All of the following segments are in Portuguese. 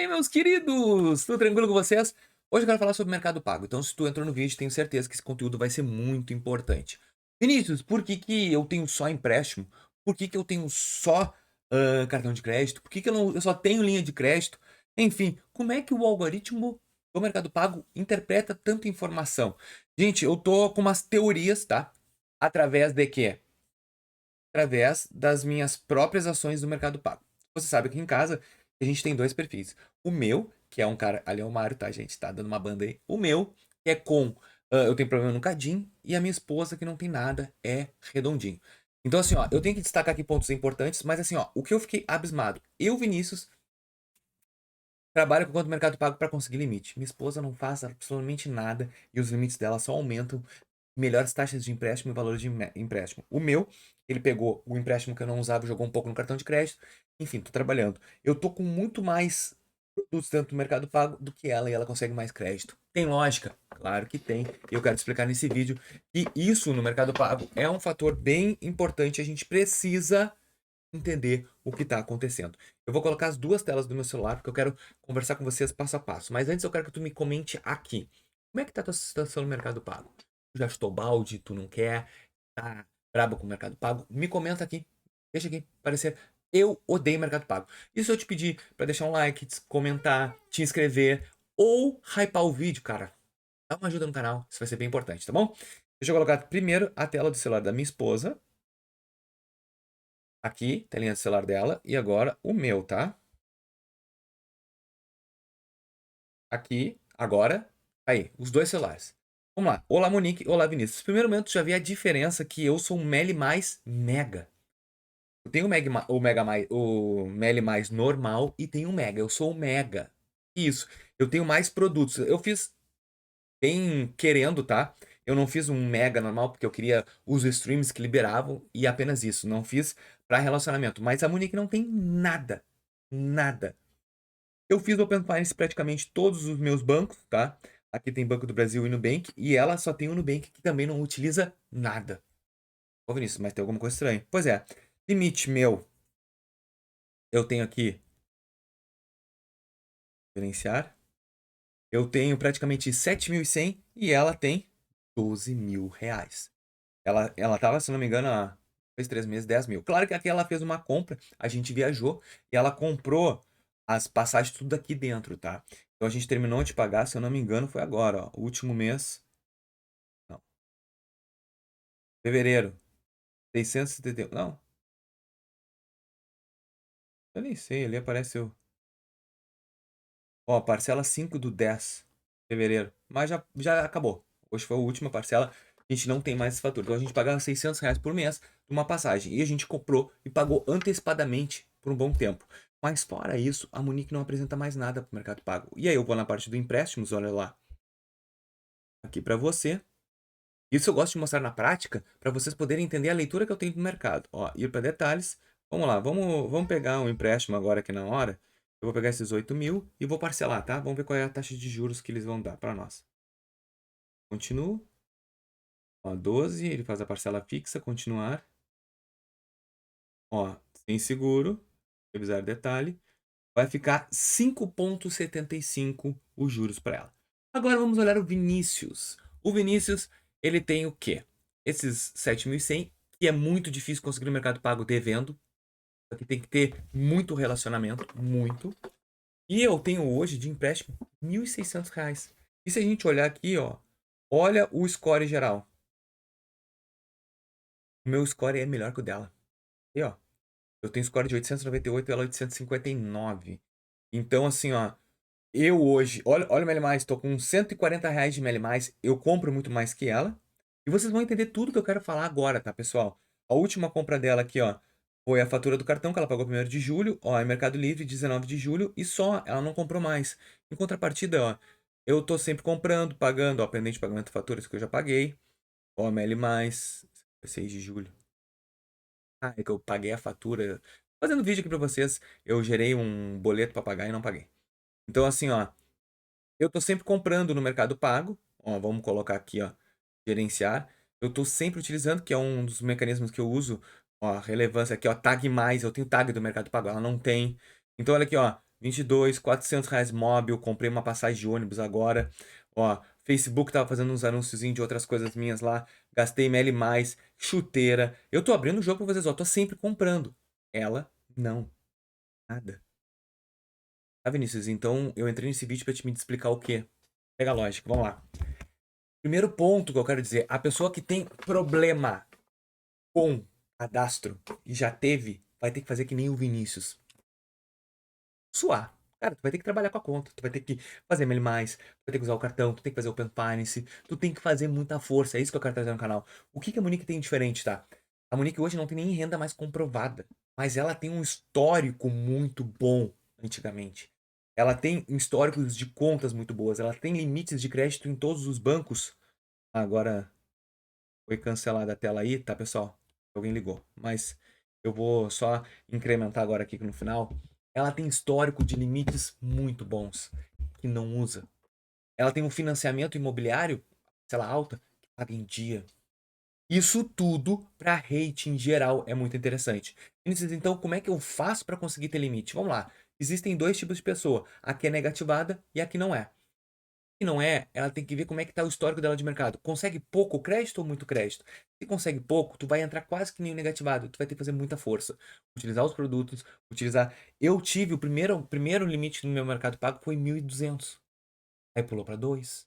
aí, meus queridos? Tudo tranquilo com vocês? Hoje eu quero falar sobre Mercado Pago. Então, se tu entrou no vídeo, tenho certeza que esse conteúdo vai ser muito importante. Vinícius, por que que eu tenho só empréstimo? Por que que eu tenho só cartão de crédito? Por que que eu só tenho linha de crédito? Enfim, como é que o algoritmo do Mercado Pago interpreta tanta informação? Gente, eu tô com umas teorias, tá? Através de quê? Através das minhas próprias ações do Mercado Pago. Você sabe que em casa a gente tem dois perfis. O meu, que é um cara. Ali é o Mário, tá, gente? Tá dando uma banda aí. O meu, que é com. Eu tenho problema no Cadim. E a minha esposa, que não tem nada, é redondinho. Então, assim, ó, eu tenho que destacar aqui pontos importantes, mas assim, ó, o que eu fiquei abismado. Eu, Vinícius, trabalho com conta do Mercado Pago para conseguir limite. Minha esposa não faz absolutamente nada e os limites dela só aumentam, melhores taxas de empréstimo e valores de empréstimo. O meu, ele pegou o empréstimo que eu não usava, jogou um pouco no cartão de crédito. Enfim, tô trabalhando. Eu tô com muito mais produtos dentro do Mercado Pago do que ela e ela consegue mais crédito. Tem lógica? Claro que tem. Eu quero te explicar nesse vídeo que isso no Mercado Pago é um fator bem importante. A gente precisa entender o que está acontecendo. Eu vou colocar as duas telas do meu celular porque eu quero conversar com vocês passo a passo. Mas antes eu quero que tu me comente aqui. Como é que tá a tua situação no Mercado Pago? Tu já chutou balde, tu não quer, tá brabo com o Mercado Pago? Me comenta aqui. Deixa aqui aparecer. Eu odeio Mercado Pago. E se eu te pedir para deixar um like, comentar, te inscrever ou hypar o vídeo, cara? Dá uma ajuda no canal, isso vai ser bem importante, tá bom? Deixa eu colocar primeiro a tela do celular da minha esposa. Aqui, telinha do celular dela. E agora o meu, tá? Aqui, agora. Aí, os dois celulares. Vamos lá. Olá, Monique. Olá, Vinícius. Primeiro momento, já vi a diferença que eu sou um Meli mais Mega. Eu tenho o Meli mais normal e tenho o Mega. Eu sou o Mega. Isso. Eu tenho mais produtos. Eu fiz bem querendo, tá? Eu não fiz um Mega normal porque eu queria os streams que liberavam e apenas isso. Não fiz para relacionamento. Mas a Monique não tem nada. Nada. Eu fiz o Open Finance praticamente todos os meus bancos, tá? Aqui tem Banco do Brasil e Nubank, e ela só tem o Nubank que também não utiliza nada. Ô Vinícius, mas tem alguma coisa estranha. Pois é, limite meu, eu tenho aqui, gerenciar, eu tenho praticamente 7.100 e ela tem 12 mil reais. Ela tava, se não me engano, há 2, 3 meses, 10 mil. Claro que aqui ela fez uma compra, a gente viajou e ela comprou as passagens tudo aqui dentro, tá? Então a gente terminou de pagar, se eu não me engano, foi agora, ó, o último mês, não, fevereiro, 671, não, eu nem sei, ali apareceu, ó, parcela 5 do 10 de fevereiro, mas já acabou. Hoje foi a última parcela, a gente não tem mais esse fator. Então a gente pagava R$ 600 por mês de uma passagem e a gente comprou e pagou antecipadamente por um bom tempo. Mas fora isso, a Monique não apresenta mais nada para o Mercado Pago. E aí eu vou na parte do empréstimos, olha lá, aqui para você. Isso eu gosto de mostrar na prática para vocês poderem entender a leitura que eu tenho do mercado. Ó, ir para detalhes. Vamos lá, vamos pegar um empréstimo agora aqui na hora. Eu vou pegar esses 8 mil e vou parcelar, tá? Vamos ver qual é a taxa de juros que eles vão dar para nós. Continuo. Ó, 12, ele faz a parcela fixa, continuar. Ó, sem seguro, revisar detalhe. Vai ficar 5,75 os juros para ela. Agora vamos olhar o Vinícius. O Vinícius, ele tem o quê? Esses 7.100, que é muito difícil conseguir no Mercado Pago devendo. Aqui tem que ter muito relacionamento, muito. E eu tenho hoje de empréstimo R$ 1.600. E se a gente olhar aqui, ó, olha o score geral. O meu score é melhor que o dela. E ó, eu tenho score de 898 e ela 859. Então, assim, ó, eu hoje, olha o Meli Mais, tô com R$ 140 de Meli Mais, eu compro muito mais que ela. E vocês vão entender tudo que eu quero falar agora, tá, pessoal? A última compra dela aqui, ó, foi a fatura do cartão que ela pagou 1º de julho, ó, é Mercado Livre, 19 de julho, e só, ela não comprou mais. Em contrapartida, ó, eu tô sempre comprando, pagando, ó, pendente de pagamento de faturas que eu já paguei. Ó, Meli Mais, 6 de julho. Ah, é que eu paguei a fatura. Fazendo vídeo aqui pra vocês, eu gerei um boleto pra pagar e não paguei. Então, assim, ó, eu tô sempre comprando no Mercado Pago. Ó, vamos colocar aqui, ó, gerenciar. Eu tô sempre utilizando, que é um dos mecanismos que eu uso. Ó, relevância aqui, ó, tag mais. Eu tenho tag do Mercado Pago, ela não tem. Então, olha aqui, ó. 22, R$ 400 móvel, comprei uma passagem de ônibus agora. Ó, Facebook tava fazendo uns anúnciozinhos de outras coisas minhas lá, gastei ml+, chuteira. Eu tô abrindo o jogo pra vocês, ó, tô sempre comprando. Ela, não, nada. Tá, Vinícius? Então, eu entrei nesse vídeo pra te me explicar o quê? Pega a lógica, vamos lá. Primeiro ponto que eu quero dizer, a pessoa que tem problema com cadastro e já teve, vai ter que fazer que nem o Vinícius. Suar. Cara, tu vai ter que trabalhar com a conta, tu vai ter que fazer ml+, tu vai ter que usar o cartão, tu tem que fazer Open Finance, tu tem que fazer muita força, é isso que eu quero trazer no canal. O que que a Monique tem diferente, tá? A Monique hoje não tem nem renda mais comprovada, mas ela tem um histórico muito bom antigamente. Ela tem históricos de contas muito boas, ela tem limites de crédito em todos os bancos. Agora foi cancelada a tela aí, tá, pessoal? Alguém ligou. Mas eu vou só incrementar agora aqui no final. Ela tem histórico de limites muito bons que não usa. Ela tem um financiamento imobiliário, sei lá, alta, que paga em dia. Isso tudo para rating geral é muito interessante. Vinícius, então, como é que eu faço para conseguir ter limite? Vamos lá. Existem dois tipos de pessoa: a que é negativada e a que não é. Se não é, ela tem que ver como é que tá o histórico dela de mercado. Consegue pouco crédito ou muito crédito? Se consegue pouco, tu vai entrar quase que nem o negativado. Tu vai ter que fazer muita força. Utilizar os produtos, utilizar. Eu tive o primeiro limite no meu mercado pago foi 1.200. Aí pulou para 2.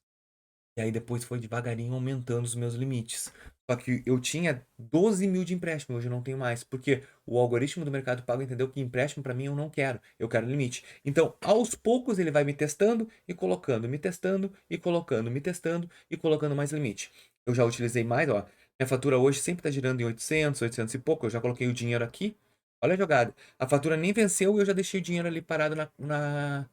E aí depois foi devagarinho aumentando os meus limites. Só que eu tinha 12 mil de empréstimo, hoje eu não tenho mais. Porque o algoritmo do Mercado Pago entendeu que empréstimo para mim eu não quero. Eu quero limite. Então, aos poucos ele vai me testando e colocando, me testando e colocando, me testando e colocando mais limite. Eu já utilizei mais, ó. Minha fatura hoje sempre tá girando em 800, 800 e pouco. Eu já coloquei o dinheiro aqui. Olha a jogada. A fatura nem venceu e eu já deixei o dinheiro ali parado na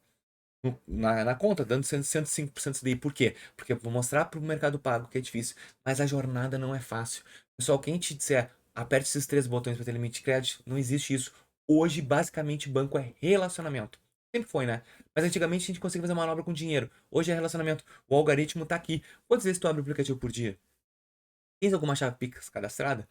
conta, dando 105% CDI. Por quê? Porque eu vou mostrar para o Mercado Pago que é difícil, mas a jornada não é fácil. Pessoal, quem te disser, aperte esses 3 botões para ter limite de crédito, não existe isso. Hoje, basicamente, banco é relacionamento. Sempre foi, né? Mas antigamente a gente conseguia fazer manobra com dinheiro. Hoje é relacionamento. O algoritmo tá aqui. Quantas vezes tu abre o aplicativo por dia? Tens alguma chave Pix cadastrada?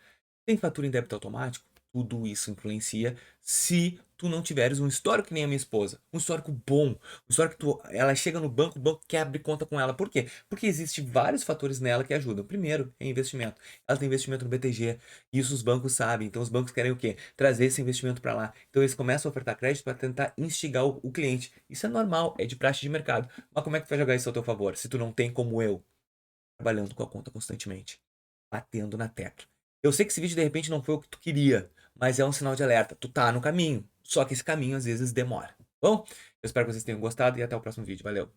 Tem fatura em débito automático? Tudo isso influencia se tu não tiveres um histórico que nem a minha esposa. Um histórico bom. Um histórico que ela chega no banco, o banco quer abrir conta com ela. Por quê? Porque existem vários fatores nela que ajudam. Primeiro é investimento. Ela tem investimento no BTG. Isso os bancos sabem. Então os bancos querem o quê? Trazer esse investimento para lá. Então eles começam a ofertar crédito para tentar instigar o cliente. Isso é normal, é de praxe de mercado. Mas como é que tu vai jogar isso ao teu favor? Se tu não tem como eu, trabalhando com a conta constantemente, batendo na tecla. Eu sei que esse vídeo de repente não foi o que tu queria, mas é um sinal de alerta. Tu tá no caminho, só que esse caminho às vezes demora. Bom, eu espero que vocês tenham gostado e até o próximo vídeo. Valeu!